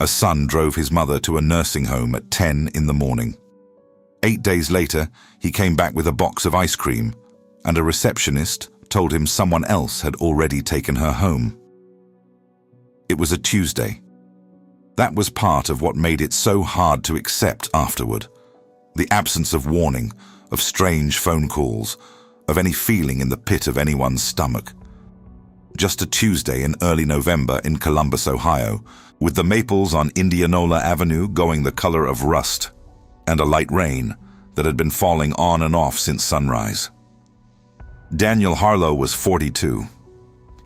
A son drove his mother to a nursing home at 10 in the morning. 8 days later, he came back with a box of ice cream, and a receptionist told him someone else had already taken her home. It was a Tuesday. That was part of what made it so hard to accept afterward. The absence of warning, of strange phone calls, of any feeling in the pit of anyone's stomach. Just a Tuesday in early November in Columbus, Ohio, with the maples on Indianola Avenue going the color of rust, and a light rain that had been falling on and off since sunrise. Daniel Harlow was 42.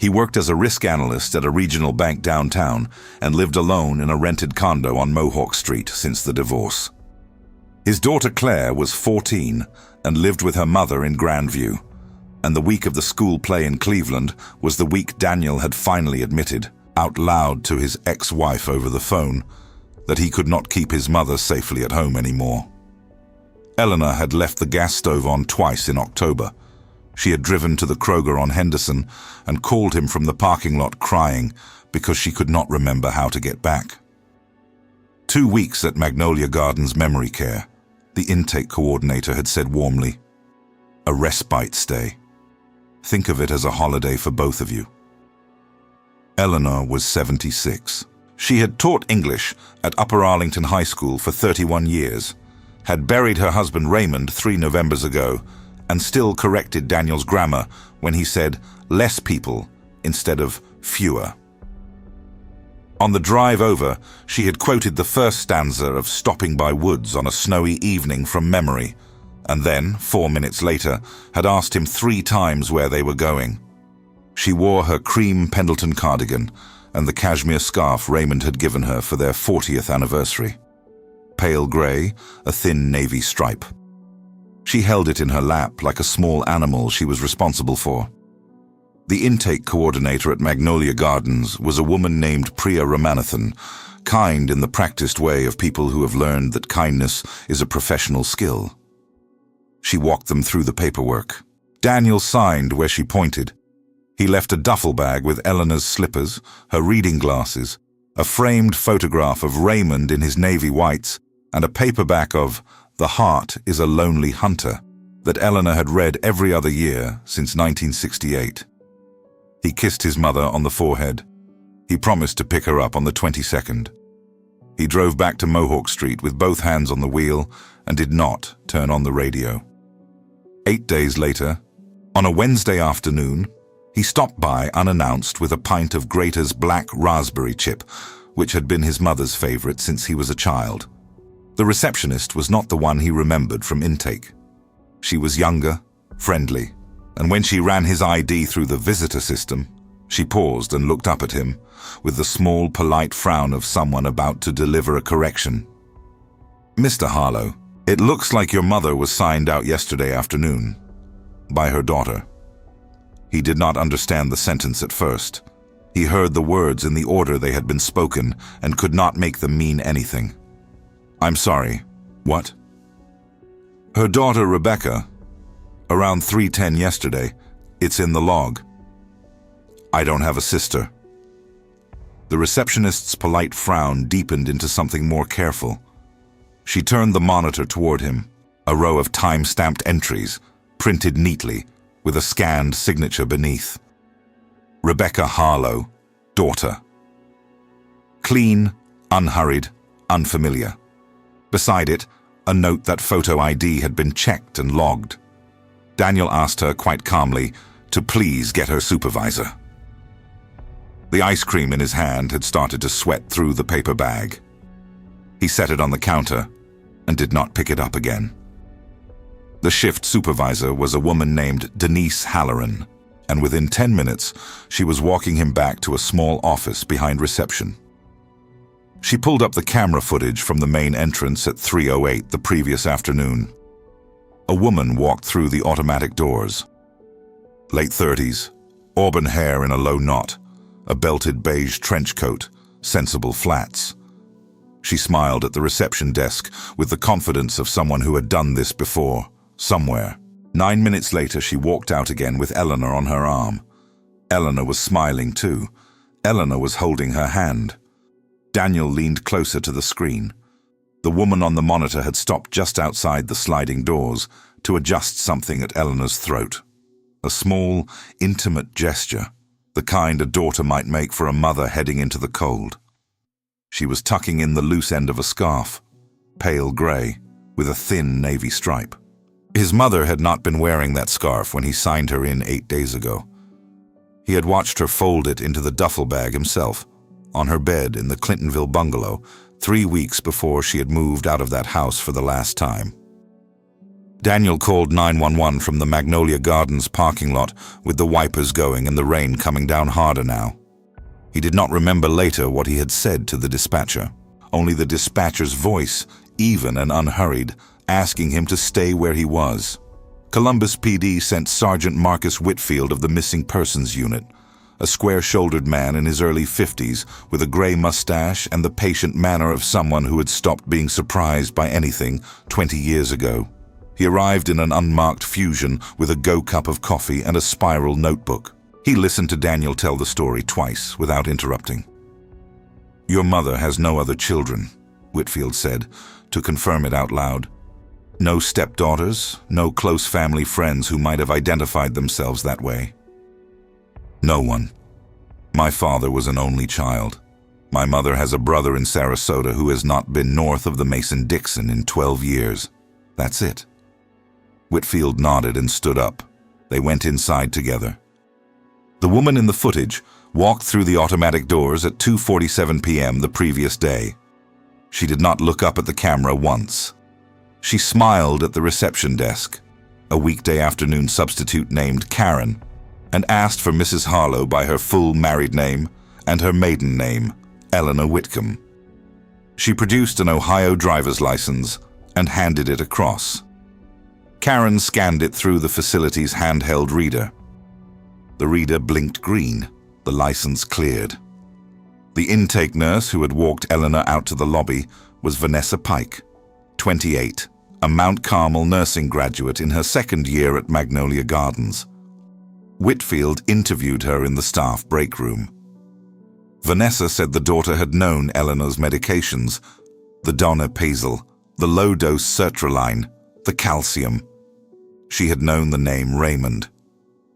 He worked as a risk analyst at a regional bank downtown and lived alone in a rented condo on Mohawk Street since the divorce. His daughter Claire was 14 and lived with her mother in Grandview, and the week of the school play in Cleveland was the week Daniel had finally admitted, out loud to his ex-wife over the phone, that he could not keep his mother safely at home anymore. Eleanor had left the gas stove on twice in October. She had driven to the Kroger on Henderson and called him from the parking lot crying because she could not remember how to get back. 2 weeks at Magnolia Gardens Memory Care, the intake coordinator had said warmly. A respite stay. Think of it as a holiday for both of you. Eleanor was 76. She had taught English at Upper Arlington High School for 31 years, had buried her husband Raymond 3 Novembers ago, and still corrected Daniel's grammar when he said less people instead of fewer. On the drive over, she had quoted the first stanza of Stopping by Woods on a Snowy Evening from memory, and then, 4 minutes later, had asked him 3 times where they were going. She wore her cream Pendleton cardigan and the cashmere scarf Raymond had given her for their 40th anniversary. Pale grey, a thin navy stripe. She held it in her lap like a small animal she was responsible for. The intake coordinator at Magnolia Gardens was a woman named Priya Ramanathan, kind in the practiced way of people who have learned that kindness is a professional skill. She walked them through the paperwork. Daniel signed where she pointed. He left a duffel bag with Eleanor's slippers, her reading glasses, a framed photograph of Raymond in his navy whites, and a paperback of The Heart is a Lonely Hunter that Eleanor had read every other year since 1968. He kissed his mother on the forehead. He promised to pick her up on the 22nd. He drove back to Mohawk Street with both hands on the wheel and did not turn on the radio. 8 days later, on a Wednesday afternoon, he stopped by unannounced with a pint of Grater's black raspberry chip, which had been his mother's favorite since he was a child. The receptionist was not the one he remembered from intake. She was younger, friendly, and when she ran his ID through the visitor system, she paused and looked up at him with the small, polite frown of someone about to deliver a correction. "Mr. Harlow, it looks like your mother was signed out yesterday afternoon by her daughter." He did not understand the sentence at first. He heard the words in the order they had been spoken and could not make them mean anything. "I'm sorry. What?" "Her daughter, Rebecca, around 3:10 yesterday. It's in the log." "I don't have a sister." The receptionist's polite frown deepened into something more careful. She turned the monitor toward him, a row of time-stamped entries, printed neatly, with a scanned signature beneath. Rebecca Harlow, daughter. Clean, unhurried, unfamiliar. Beside it, a note that photo ID had been checked and logged. Daniel asked her quite calmly to please get her supervisor. The ice cream in his hand had started to sweat through the paper bag. He set it on the counter and did not pick it up again. The shift supervisor was a woman named Denise Halloran, and within 10 minutes, she was walking him back to a small office behind reception. She pulled up the camera footage from the main entrance at 3:08 the previous afternoon. A woman walked through the automatic doors. Late 30s, auburn hair in a low knot, a belted beige trench coat, sensible flats. She smiled at the reception desk with the confidence of someone who had done this before, somewhere. 9 minutes later, she walked out again with Eleanor on her arm. Eleanor was smiling too. Eleanor was holding her hand. Daniel leaned closer to the screen. The woman on the monitor had stopped just outside the sliding doors to adjust something at Eleanor's throat. A small, intimate gesture, the kind a daughter might make for a mother heading into the cold. She was tucking in the loose end of a scarf, pale grey, with a thin navy stripe. His mother had not been wearing that scarf when he signed her in 8 days ago. He had watched her fold it into the duffel bag himself, on her bed in the Clintonville bungalow, 3 weeks before she had moved out of that house for the last time. Daniel called 911 from the Magnolia Gardens parking lot with the wipers going and the rain coming down harder now. He did not remember later what he had said to the dispatcher, only the dispatcher's voice, even and unhurried, asking him to stay where he was. Columbus PD sent Sergeant Marcus Whitfield of the Missing Persons Unit, a square-shouldered man in his early 50s with a gray mustache and the patient manner of someone who had stopped being surprised by anything 20 years ago. He arrived in an unmarked Fusion with a Go cup of coffee and a spiral notebook. He listened to Daniel tell the story twice without interrupting. "Your mother has no other children," Whitfield said, to confirm it out loud. "No stepdaughters, no close family friends who might have identified themselves that way." "No one. My father was an only child. My mother has a brother in Sarasota who has not been north of the Mason-Dixon in 12 years. That's it." Whitfield nodded and stood up. They went inside together. The woman in the footage walked through the automatic doors at 2:47 p.m. the previous day. She did not look up at the camera once. She smiled at the reception desk, a weekday afternoon substitute named Karen, and asked for Mrs. Harlow by her full married name and her maiden name, Eleanor Whitcomb. She produced an Ohio driver's license and handed it across. Karen scanned it through the facility's handheld reader. The reader blinked green. The license cleared. The intake nurse who had walked Eleanor out to the lobby was Vanessa Pike, 28, a Mount Carmel nursing graduate in her second year at Magnolia Gardens. Whitfield interviewed her in the staff break room. Vanessa said the daughter had known Eleanor's medications, the donepezil, the low-dose sertraline, the calcium. She had known the name Raymond.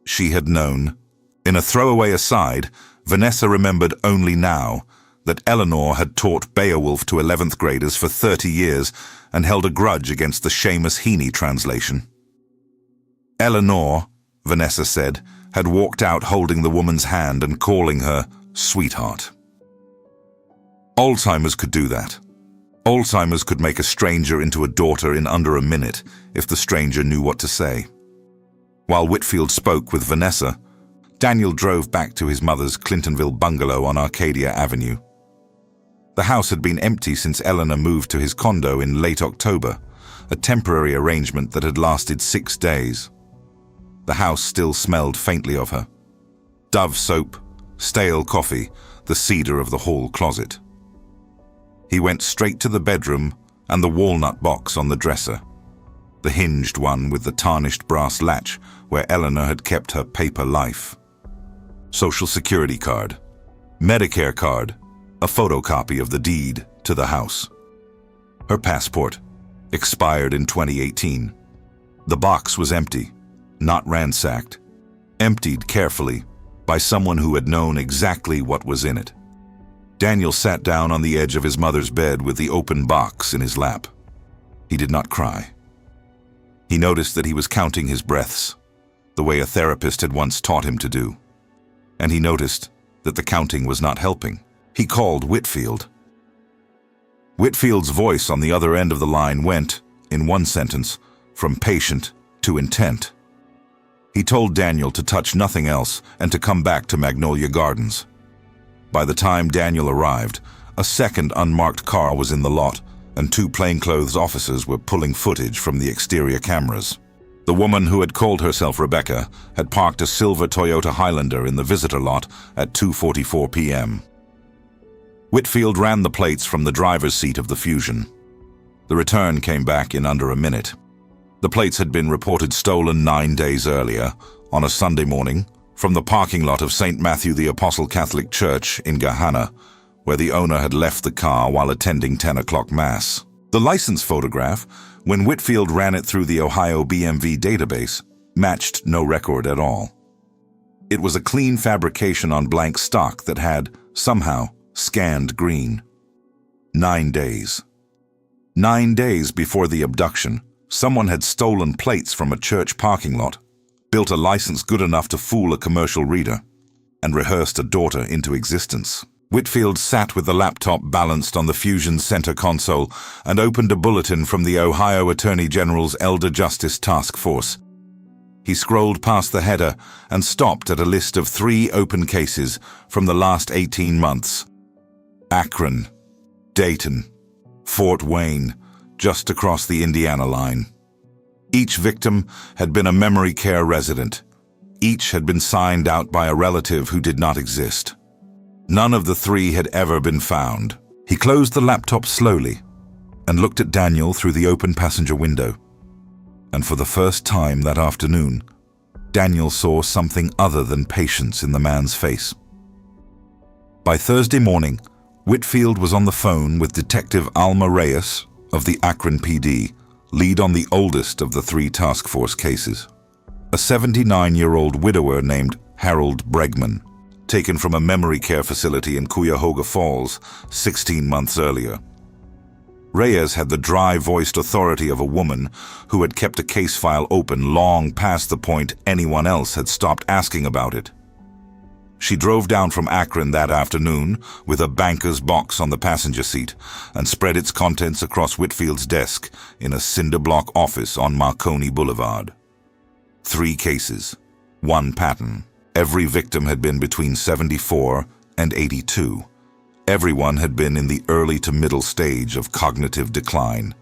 She had known. In a throwaway aside, Vanessa remembered only now that Eleanor had taught Beowulf to 11th graders for 30 years and held a grudge against the Seamus Heaney translation. Eleanor, Vanessa said, had walked out holding the woman's hand and calling her sweetheart. Alzheimer's could do that. Alzheimer's could make a stranger into a daughter in under a minute if the stranger knew what to say. While Whitfield spoke with Vanessa, Daniel drove back to his mother's Clintonville bungalow on Arcadia Avenue. The house had been empty since Eleanor moved to his condo in late October, a temporary arrangement that had lasted 6 days. The house still smelled faintly of her. Dove soap, stale coffee, the cedar of the hall closet. He went straight to the bedroom and the walnut box on the dresser, the hinged one with the tarnished brass latch where Eleanor had kept her paper life. Social Security card, Medicare card, a photocopy of the deed to the house. Her passport, expired in 2018. The box was empty, not ransacked, emptied carefully by someone who had known exactly what was in it. Daniel sat down on the edge of his mother's bed with the open box in his lap. He did not cry. He noticed that he was counting his breaths, the way a therapist had once taught him to do. And he noticed that the counting was not helping. He called Whitfield. Whitfield's voice on the other end of the line went, in one sentence, from patient to intent. He told Daniel to touch nothing else and to come back to Magnolia Gardens. By the time Daniel arrived, a second unmarked car was in the lot, and 2 plainclothes officers were pulling footage from the exterior cameras. The woman who had called herself Rebecca had parked a silver Toyota Highlander in the visitor lot at 2:44 p.m. Whitfield ran the plates from the driver's seat of the Fusion. The return came back in under a minute. The plates had been reported stolen 9 days earlier, on a Sunday morning, from the parking lot of St. Matthew the Apostle Catholic Church in Gahanna, where the owner had left the car while attending 10 o'clock mass. The license photograph, when Whitfield ran it through the Ohio BMV database, matched no record at all. It was a clean fabrication on blank stock that had, somehow, scanned green. 9 days. 9 days before the abduction, someone had stolen plates from a church parking lot, built a license good enough to fool a commercial reader, and rehearsed a daughter into existence. Whitfield sat with the laptop balanced on the Fusion Center console and opened a bulletin from the Ohio Attorney General's Elder Justice Task Force. He scrolled past the header and stopped at a list of 3 open cases from the last 18 months. Akron, Dayton, Fort Wayne, just across the Indiana line. Each victim had been a memory care resident. Each had been signed out by a relative who did not exist. None of the 3 had ever been found. He closed the laptop slowly and looked at Daniel through the open passenger window. And for the first time that afternoon, Daniel saw something other than patience in the man's face. By Thursday morning, Whitfield was on the phone with Detective Alma Reyes of the Akron PD, lead on the oldest of the 3 task force cases. A 79-year-old widower named Harold Bregman, taken from a memory care facility in Cuyahoga Falls 16 months earlier. Reyes had the dry-voiced authority of a woman who had kept a case file open long past the point anyone else had stopped asking about it. She drove down from Akron that afternoon with a banker's box on the passenger seat and spread its contents across Whitfield's desk in a cinder-block office on Marconi Boulevard. 3 cases, 1 pattern. Every victim had been between 74 and 82. Everyone had been in the early to middle stage of cognitive decline.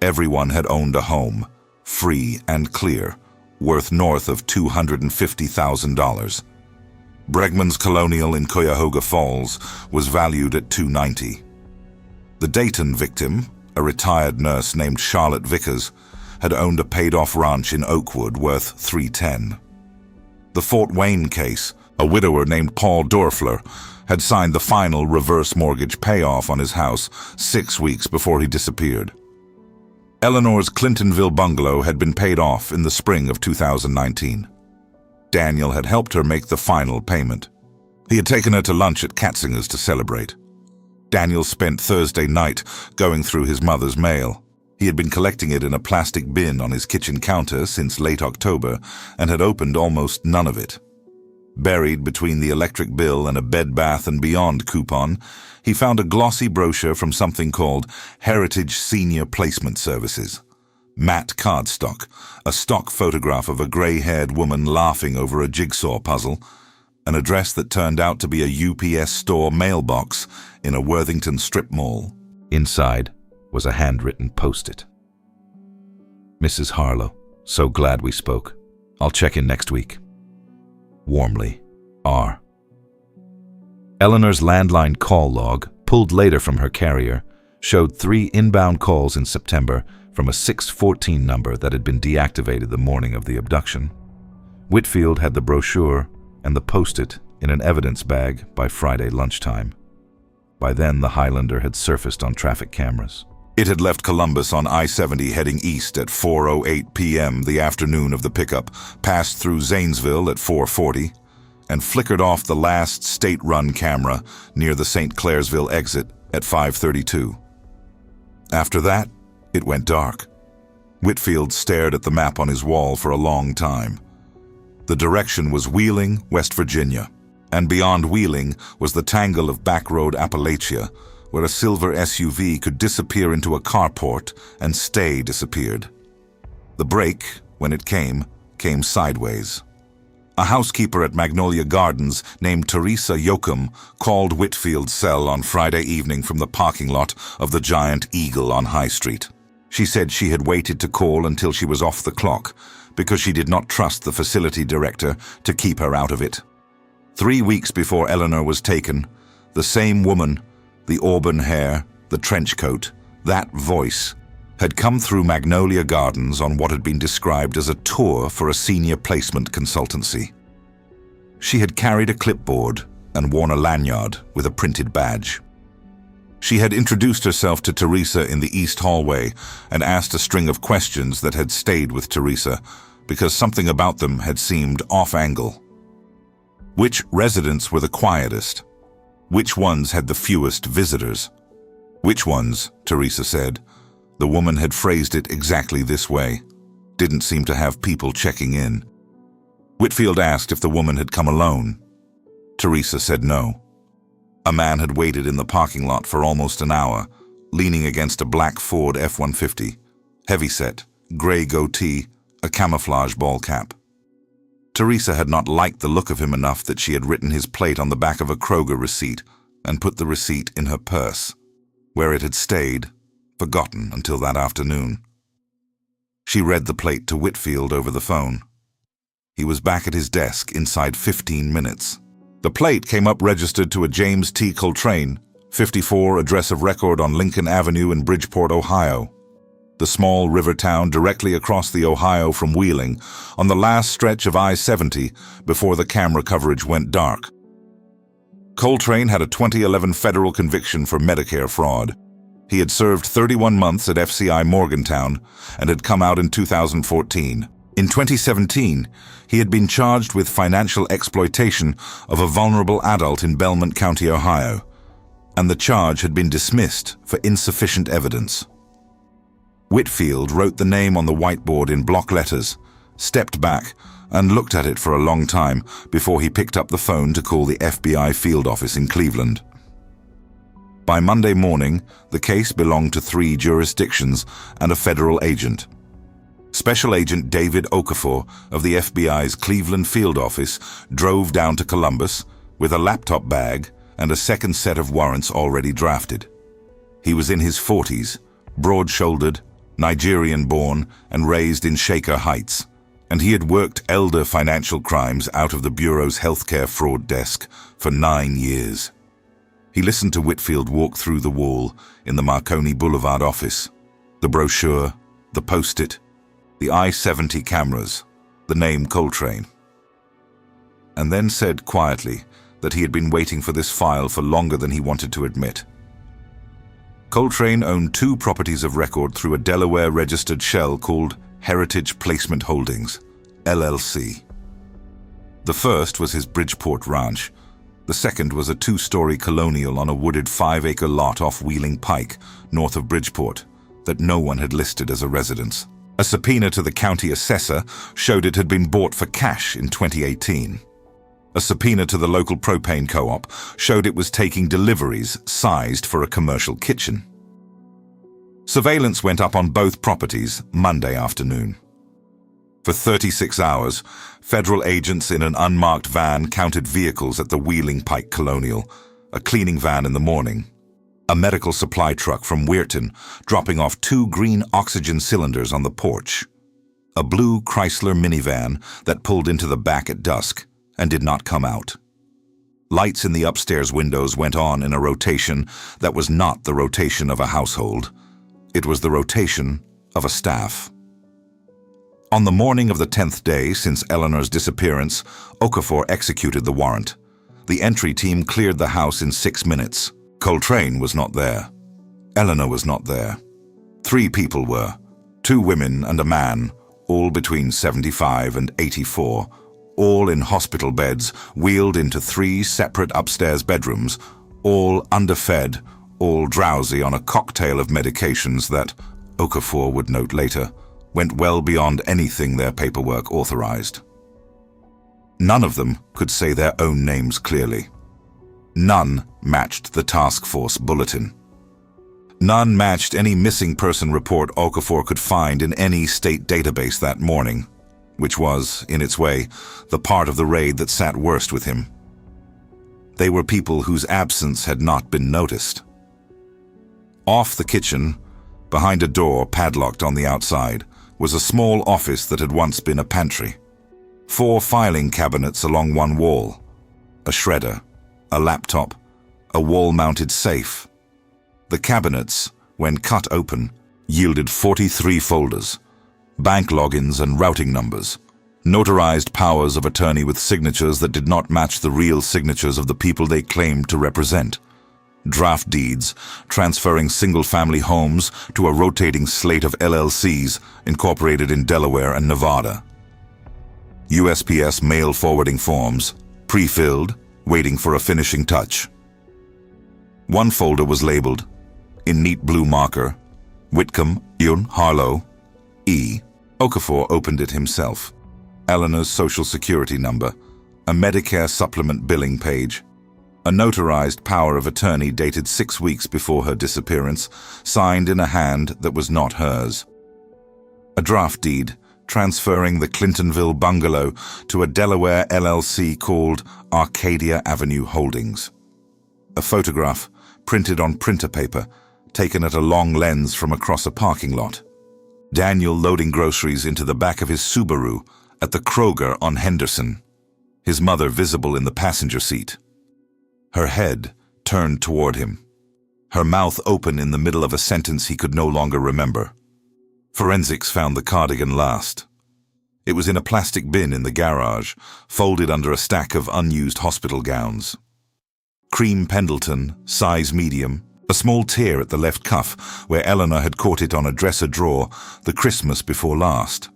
Everyone had owned a home, free and clear, worth north of $250,000. Bregman's Colonial in Cuyahoga Falls was valued at $290,000. The Dayton victim, a retired nurse named Charlotte Vickers, had owned a paid-off ranch in Oakwood worth $310,000. The Fort Wayne case, a widower named Paul Dorfler, had signed the final reverse mortgage payoff on his house 6 weeks before he disappeared. Eleanor's Clintonville bungalow had been paid off in the spring of 2019. Daniel had helped her make the final payment. He had taken her to lunch at Katzinger's to celebrate. Daniel spent Thursday night going through his mother's mail. He had been collecting it in a plastic bin on his kitchen counter since late October and had opened almost none of it. Buried between the electric bill and a Bed Bath & Beyond coupon, he found a glossy brochure from something called Heritage Senior Placement Services. Matte cardstock, a stock photograph of a gray-haired woman laughing over a jigsaw puzzle, an address that turned out to be a UPS store mailbox in a Worthington strip mall. Inside was a handwritten post-it. Mrs. Harlow, so glad we spoke. I'll check in next week. Warmly, R. Eleanor's landline call log, pulled later from her carrier, showed 3 inbound calls in September from a 614 number that had been deactivated the morning of the abduction. Whitfield had the brochure and the post-it in an evidence bag by Friday lunchtime. By then, the Highlander had surfaced on traffic cameras. It had left Columbus on I-70 heading east at 4:08 p.m. the afternoon of the pickup, passed through Zanesville at 4:40, and flickered off the last state-run camera near the St. Clairsville exit at 5:32. After that, it went dark. Whitfield stared at the map on his wall for a long time. The direction was Wheeling, West Virginia, and beyond Wheeling was the tangle of backroad Appalachia, where a silver SUV could disappear into a carport and stay disappeared. The break, when it came sideways. A housekeeper at Magnolia Gardens named Teresa Yoakum called Whitfield's cell on Friday evening from the parking lot of the Giant Eagle on High Street. She said she had waited to call until she was off the clock because she did not trust the facility director to keep her out of it. 3 weeks before Eleanor was taken, the same woman, the auburn hair, the trench coat, that voice, had come through Magnolia Gardens on what had been described as a tour for a senior placement consultancy. She had carried a clipboard, and worn a lanyard with a printed badge. She had introduced herself to Teresa in the east hallway and asked a string of questions that had stayed with Teresa because something about them had seemed off-angle. Which residents were the quietest? Which ones had the fewest visitors? Which ones, Teresa said. The woman had phrased it exactly this way. Didn't seem to have people checking in. Whitfield asked if the woman had come alone. Teresa said no. A man had waited in the parking lot for almost an hour, leaning against a black Ford F-150, heavyset, grey goatee, a camouflage ball cap. Teresa had not liked the look of him enough that she had written his plate on the back of a Kroger receipt and put the receipt in her purse, where it had stayed, forgotten until that afternoon. She read the plate to Whitfield over the phone. He was back at his desk inside 15 minutes. The plate came up registered to a James T. Coltrane, 54, address of record on Lincoln Avenue in Bridgeport, Ohio. The small river town directly across the Ohio from Wheeling, on the last stretch of I-70 before the camera coverage went dark. Coltrane had a 2011 federal conviction for Medicare fraud. He had served 31 months at FCI Morgantown and had come out in 2014. In 2017, he had been charged with financial exploitation of a vulnerable adult in Belmont County, Ohio, and the charge had been dismissed for insufficient evidence. Whitfield wrote the name on the whiteboard in block letters, stepped back, and looked at it for a long time before he picked up the phone to call the FBI field office in Cleveland. By Monday morning, the case belonged to 3 jurisdictions and a federal agent. Special Agent David Okafor of the FBI's Cleveland field office drove down to Columbus with a laptop bag and a second set of warrants already drafted. He was in his 40s, broad-shouldered, Nigerian-born, and raised in Shaker Heights, and he had worked elder financial crimes out of the Bureau's healthcare fraud desk for 9 years. He listened to Whitfield walk through the wall in the Marconi Boulevard office, the brochure, the post-it, the I-70 cameras, the name Coltrane, and then said quietly that he had been waiting for this file for longer than he wanted to admit. Coltrane owned 2 properties of record through a Delaware-registered shell called Heritage Placement Holdings, LLC. The first was his Bridgeport ranch. The second was a 2-story colonial on a wooded 5-acre lot off Wheeling Pike, north of Bridgeport, that no one had listed as a residence. A subpoena to the county assessor showed it had been bought for cash in 2018. A subpoena to the local propane co-op showed it was taking deliveries sized for a commercial kitchen. Surveillance went up on both properties Monday afternoon. For 36 hours, federal agents in an unmarked van counted vehicles at the Wheeling Pike Colonial, a cleaning van in the morning, a medical supply truck from Weirton dropping off 2 green oxygen cylinders on the porch, a blue Chrysler minivan that pulled into the back at dusk and did not come out. Lights in the upstairs windows went on in a rotation that was not the rotation of a household. It was the rotation of a staff. On the morning of the 10th day since Eleanor's disappearance, Okafor executed the warrant. The entry team cleared the house in 6 minutes. Coltrane was not there. Eleanor was not there. 3 people were, 2 women and a man, all between 75 and 84, all in hospital beds, wheeled into 3 separate upstairs bedrooms, all underfed, all drowsy on a cocktail of medications that, Okafor would note later, went well beyond anything their paperwork authorized. None of them could say their own names clearly. None matched the task force bulletin. None matched any missing person report Okafor could find in any state database that morning, which was, in its way, the part of the raid that sat worst with him. They were people whose absence had not been noticed. Off the kitchen, behind a door padlocked on the outside, was a small office that had once been a pantry. 4 filing cabinets along one wall, a shredder, a laptop, a wall-mounted safe. The cabinets, when cut open, yielded 43 folders, bank logins and routing numbers, Notarized powers of attorney with signatures that did not match the real signatures of the people they claimed to represent. Draft deeds, transferring single-family homes to a rotating slate of LLCs incorporated in Delaware and Nevada. USPS mail forwarding forms, pre-filled, waiting for a finishing touch. One folder was labeled, in neat blue marker, Whitcomb, Yun, Harlow, E. Okafor opened it himself. Eleanor's social security number, a Medicare supplement billing page, a notarized power of attorney dated 6 weeks before her disappearance, signed in a hand that was not hers. A draft deed, transferring the Clintonville bungalow to a Delaware LLC called Arcadia Avenue Holdings. A photograph, printed on printer paper, taken at a long lens from across a parking lot. Daniel loading groceries into the back of his Subaru at the Kroger on Henderson, his mother visible in the passenger seat. Her head turned toward him, her mouth open in the middle of a sentence he could no longer remember. Forensics found the cardigan last. It was in a plastic bin in the garage, folded under a stack of unused hospital gowns. Cream Pendleton, size medium, a small tear at the left cuff where Eleanor had caught it on a dresser drawer the Christmas before last.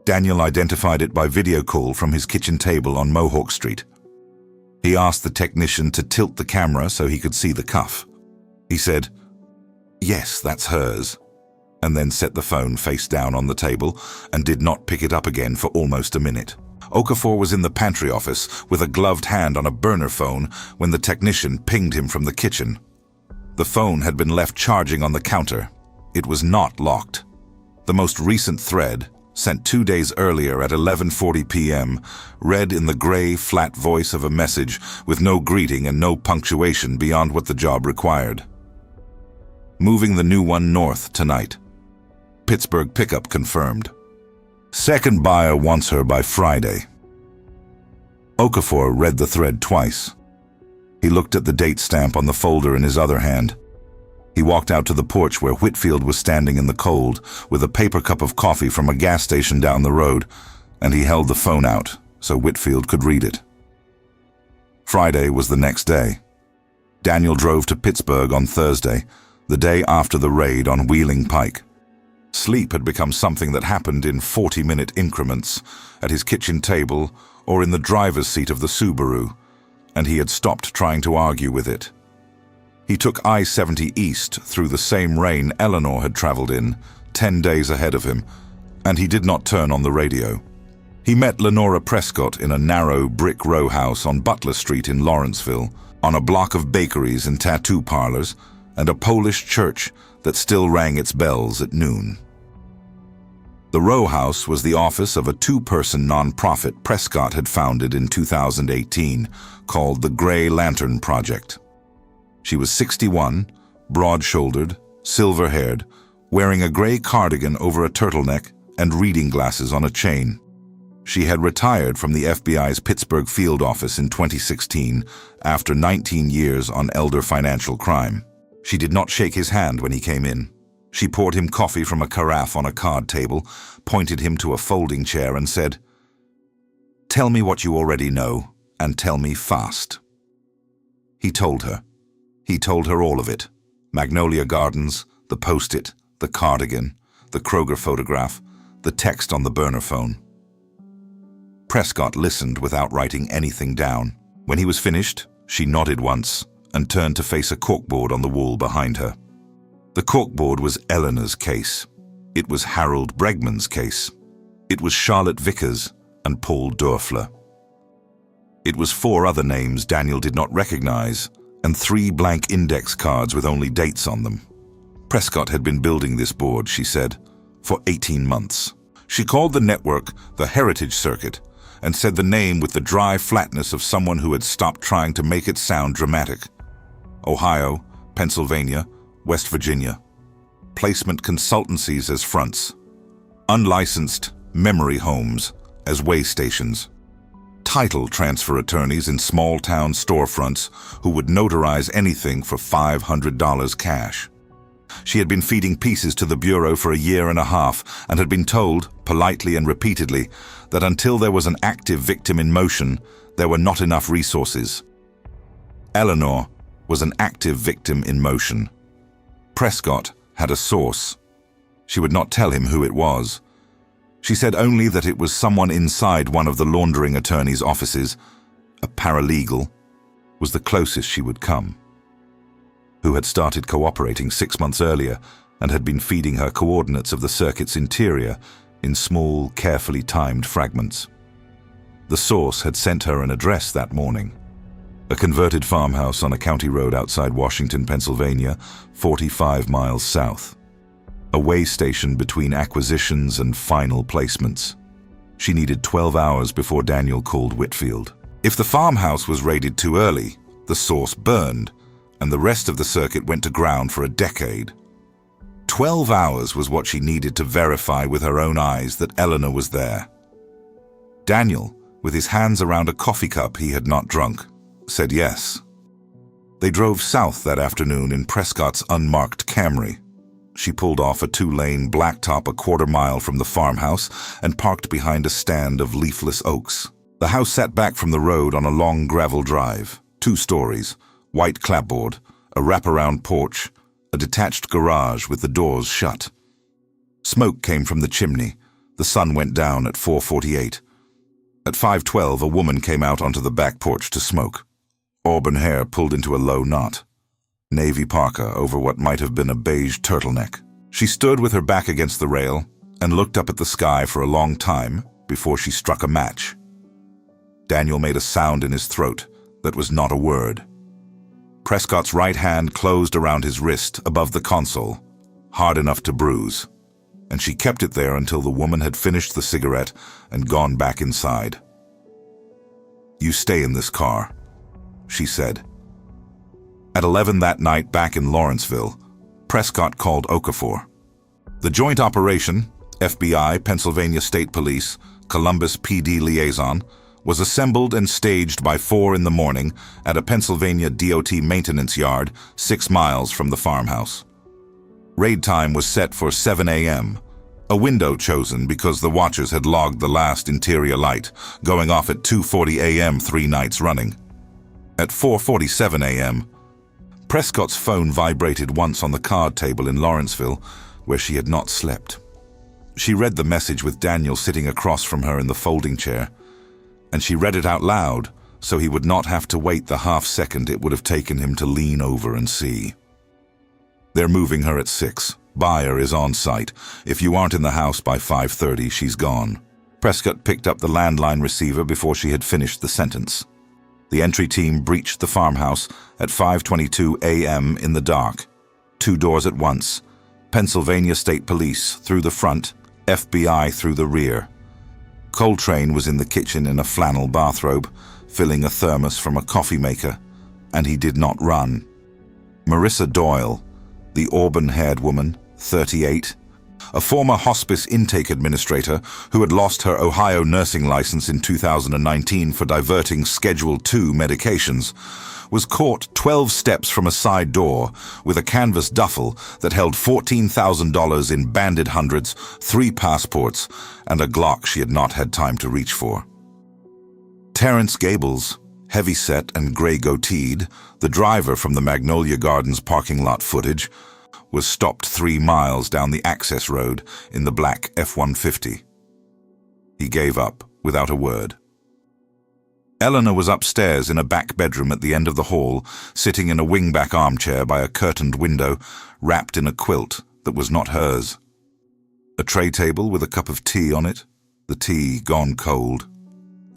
Daniel identified it by video call from his kitchen table on Mohawk Street. He asked the technician to tilt the camera so he could see the cuff. He said, "Yes, that's hers," and then set the phone face down on the table and did not pick it up again for almost a minute. Okafor was in the pantry office with a gloved hand on a burner phone when the technician pinged him from the kitchen. The phone had been left charging on the counter. It was not locked. The most recent thread, sent 2 days earlier at 11:40 p.m., read in the gray, flat voice of a message with no greeting and no punctuation beyond what the job required. Moving the new one north tonight. Pittsburgh pickup confirmed. Second buyer wants her by Friday. Okafor read the thread twice. He looked at the date stamp on the folder in his other hand. He walked out to the porch where Whitfield was standing in the cold with a paper cup of coffee from a gas station down the road, and he held the phone out so Whitfield could read it. Friday was the next day. Daniel drove to Pittsburgh on Thursday, the day after the raid on Wheeling Pike. Sleep had become something that happened in 40-minute increments at his kitchen table or in the driver's seat of the Subaru, and he had stopped trying to argue with it. He took I-70 east through the same rain Eleanor had traveled in, 10 days ahead of him, and he did not turn on the radio. He met Lenora Prescott in a narrow brick row house on Butler Street in Lawrenceville, on a block of bakeries and tattoo parlors, and a Polish church that still rang its bells at noon. The row house was the office of a 2-person nonprofit Prescott had founded in 2018, called the Gray Lantern Project. She was 61, broad-shouldered, silver-haired, wearing a gray cardigan over a turtleneck and reading glasses on a chain. She had retired from the FBI's Pittsburgh field office in 2016 after 19 years on elder financial crime. She did not shake his hand when he came in. She poured him coffee from a carafe on a card table, pointed him to a folding chair and said, "Tell me what you already know, and tell me fast." He told her. He told her all of it. Magnolia Gardens, the post-it, the cardigan, the Kroger photograph, the text on the burner phone. Prescott listened without writing anything down. When he was finished, she nodded once and turned to face a corkboard on the wall behind her. The corkboard was Eleanor's case. It was Harold Bregman's case. It was Charlotte Vickers and Paul Dorfler. It was 4 other names Daniel did not recognize, and 3 blank index cards with only dates on them. Prescott had been building this board, she said, for 18 months. She called the network the Heritage Circuit and said the name with the dry flatness of someone who had stopped trying to make it sound dramatic. Ohio, Pennsylvania, West Virginia. Placement consultancies as fronts. Unlicensed memory homes as way stations. Title transfer attorneys in small-town storefronts who would notarize anything for $500 cash. She had been feeding pieces to the Bureau for a year and a half and had been told, politely and repeatedly, that until there was an active victim in motion, there were not enough resources. Eleanor was an active victim in motion. Prescott had a source. She would not tell him who it was. She said only that it was someone inside one of the laundering attorney's offices. A paralegal was the closest she would come, who had started cooperating 6 months earlier and had been feeding her coordinates of the circuit's interior in small, carefully timed fragments. The source had sent her an address that morning. A converted farmhouse on a county road outside Washington, Pennsylvania, 45 miles south. A way station between acquisitions and final placements. She needed 12 hours before Daniel called Whitfield. If the farmhouse was raided too early, the source burned, and the rest of the circuit went to ground for a decade. 12 hours was what she needed to verify with her own eyes that Eleanor was there. Daniel, with his hands around a coffee cup he had not drunk, said yes. They drove south that afternoon in Prescott's unmarked Camry. She pulled off a 2-lane blacktop a quarter-mile from the farmhouse and parked behind a stand of leafless oaks. The house sat back from the road on a long gravel drive, 2 stories, white clapboard, a wraparound porch, a detached garage with the doors shut. Smoke came from the chimney. The sun went down at 4:48. At 5:12, a woman came out onto the back porch to smoke. Auburn hair pulled into a low knot. Navy parka over what might have been a beige turtleneck. She stood with her back against the rail and looked up at the sky for a long time before she struck a match. Daniel made a sound in his throat that was not a word. Prescott's right hand closed around his wrist above the console, hard enough to bruise, and she kept it there until the woman had finished the cigarette and gone back inside. "You stay in this car," she said. At 11 that night back in Lawrenceville, Prescott called Okafor. The joint operation, FBI, Pennsylvania State Police, Columbus PD liaison, was assembled and staged by 4 in the morning at a Pennsylvania DOT maintenance yard 6 miles from the farmhouse. Raid time was set for 7 a.m., a window chosen because the watchers had logged the last interior light, going off at 2:40 a.m. 3 nights running. At 4:47 a.m., Prescott's phone vibrated once on the card table in Lawrenceville, where she had not slept. She read the message with Daniel sitting across from her in the folding chair, and she read it out loud so he would not have to wait the half-second it would have taken him to lean over and see. "They're moving her at 6. Buyer is on site. If you aren't in the house by 5:30, she's gone." Prescott picked up the landline receiver before she had finished the sentence. The entry team breached the farmhouse at 5:22 a.m. in the dark. 2 doors at once. Pennsylvania State Police through the front, FBI through the rear. Coltrane was in the kitchen in a flannel bathrobe, filling a thermos from a coffee maker, and he did not run. Marissa Doyle, the auburn-haired woman, 38, a former hospice intake administrator who had lost her Ohio nursing license in 2019 for diverting Schedule II medications, was caught 12 steps from a side door with a canvas duffel that held $14,000 in banded hundreds, 3 passports, and a Glock she had not had time to reach for. Terrence Gables, heavy-set and gray-goateed, the driver from the Magnolia Gardens parking lot footage, was stopped 3 miles down the access road in the black F-150. He gave up without a word. Eleanor was upstairs in a back bedroom at the end of the hall, sitting in a wingback armchair by a curtained window, wrapped in a quilt that was not hers. A tray table with a cup of tea on it, the tea gone cold.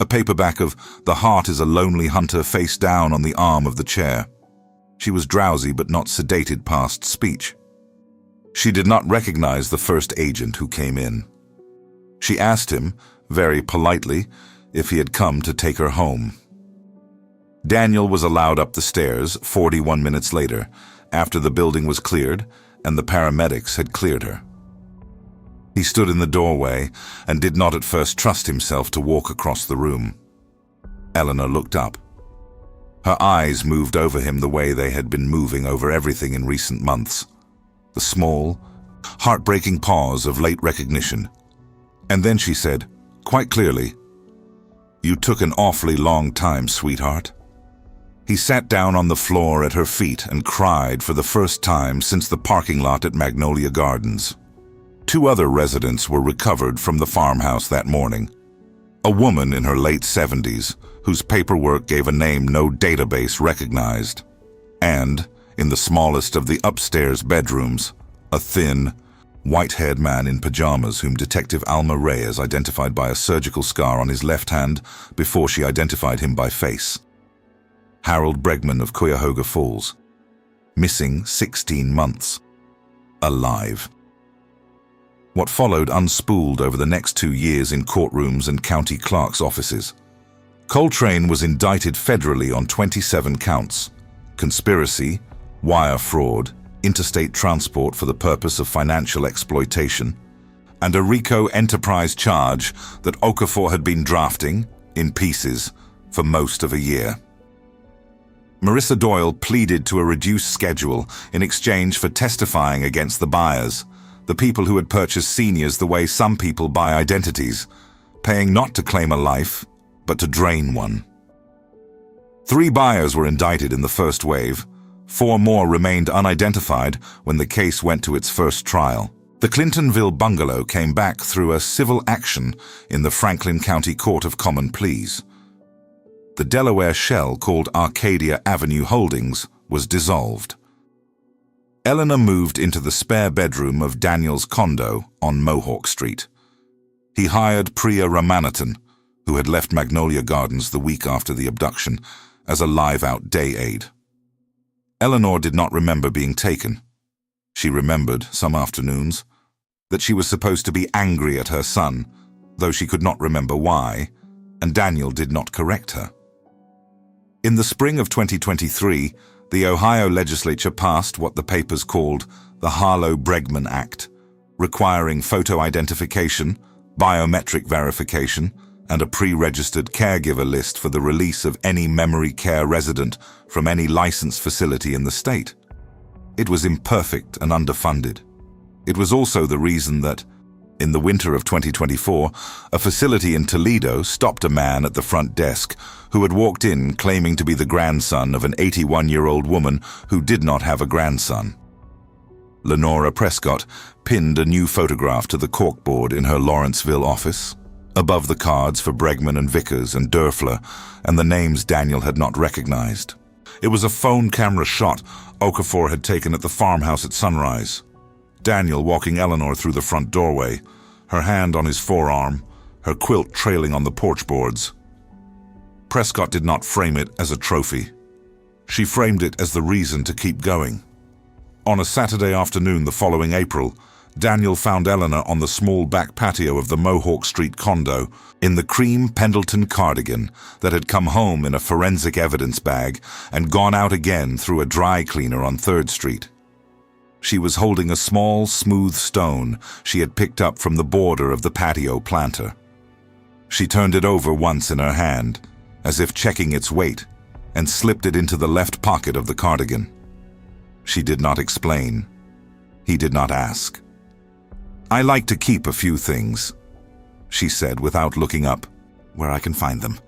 A paperback of "The Heart is a Lonely Hunter" face down on the arm of the chair. She was drowsy but not sedated past speech. She did not recognize the first agent who came in. She asked him, very politely, if he had come to take her home. Daniel was allowed up the stairs 41 minutes later, after the building was cleared and the paramedics had cleared her. He stood in the doorway and did not at first trust himself to walk across the room. Eleanor looked up. Her eyes moved over him the way they had been moving over everything in recent months. the small, heartbreaking pause of late recognition. And then she said, quite clearly, "You took an awfully long time, sweetheart." He sat down on the floor at her feet and cried for the first time since the parking lot at Magnolia Gardens. 2 other residents were recovered from the farmhouse that morning. A woman in her late 70s, whose paperwork gave a name no database recognized. And, in the smallest of the upstairs bedrooms, a thin, white-haired man in pajamas whom Detective Alma Reyes identified by a surgical scar on his left hand before she identified him by face. Harold Bregman of Cuyahoga Falls. Missing 16 months. Alive. What followed unspooled over the next 2 years in courtrooms and county clerks' offices. Coltrane was indicted federally on 27 counts: conspiracy, wire fraud, interstate transport for the purpose of financial exploitation, and a RICO enterprise charge that Okafor had been drafting, in pieces, for most of a year. Marissa Doyle pleaded to a reduced schedule in exchange for testifying against the buyers, the people who had purchased seniors the way some people buy identities, paying not to claim a life, but to drain one. 3 buyers were indicted in the first wave. 4 more remained unidentified when the case went to its first trial. The Clintonville bungalow came back through a civil action in the Franklin County Court of Common Pleas. The Delaware shell called Arcadia Avenue Holdings was dissolved. Eleanor moved into the spare bedroom of Daniel's condo on Mohawk Street. He hired Priya Ramanathan, who had left Magnolia Gardens the week after the abduction, as a live-out day aide. Eleanor did not remember being taken. She remembered, some afternoons, that she was supposed to be angry at her son, though she could not remember why, and Daniel did not correct her. In the spring of 2023, the Ohio legislature passed what the papers called the Harlow-Bregman Act, requiring photo identification, biometric verification, and a pre-registered caregiver list for the release of any memory care resident from any licensed facility in the state. It was imperfect and underfunded. It was also the reason that, in the winter of 2024, a facility in Toledo stopped a man at the front desk who had walked in claiming to be the grandson of an 81-year-old woman who did not have a grandson. Lenora Prescott pinned a new photograph to the corkboard in her Lawrenceville office, above the cards for Bregman and Vickers and Dörfler and the names Daniel had not recognized. It was a phone camera shot Okafor had taken at the farmhouse at sunrise. Daniel walking Eleanor through the front doorway, her hand on his forearm, her quilt trailing on the porch boards. Prescott did not frame it as a trophy. She framed it as the reason to keep going. On a Saturday afternoon the following April, Daniel found Eleanor on the small back patio of the Mohawk Street condo in the cream Pendleton cardigan that had come home in a forensic evidence bag and gone out again through a dry cleaner on 3rd Street. She was holding a small, smooth stone she had picked up from the border of the patio planter. She turned it over once in her hand, as if checking its weight, and slipped it into the left pocket of the cardigan. She did not explain. He did not ask. "I like to keep a few things," she said without looking up, "where I can find them."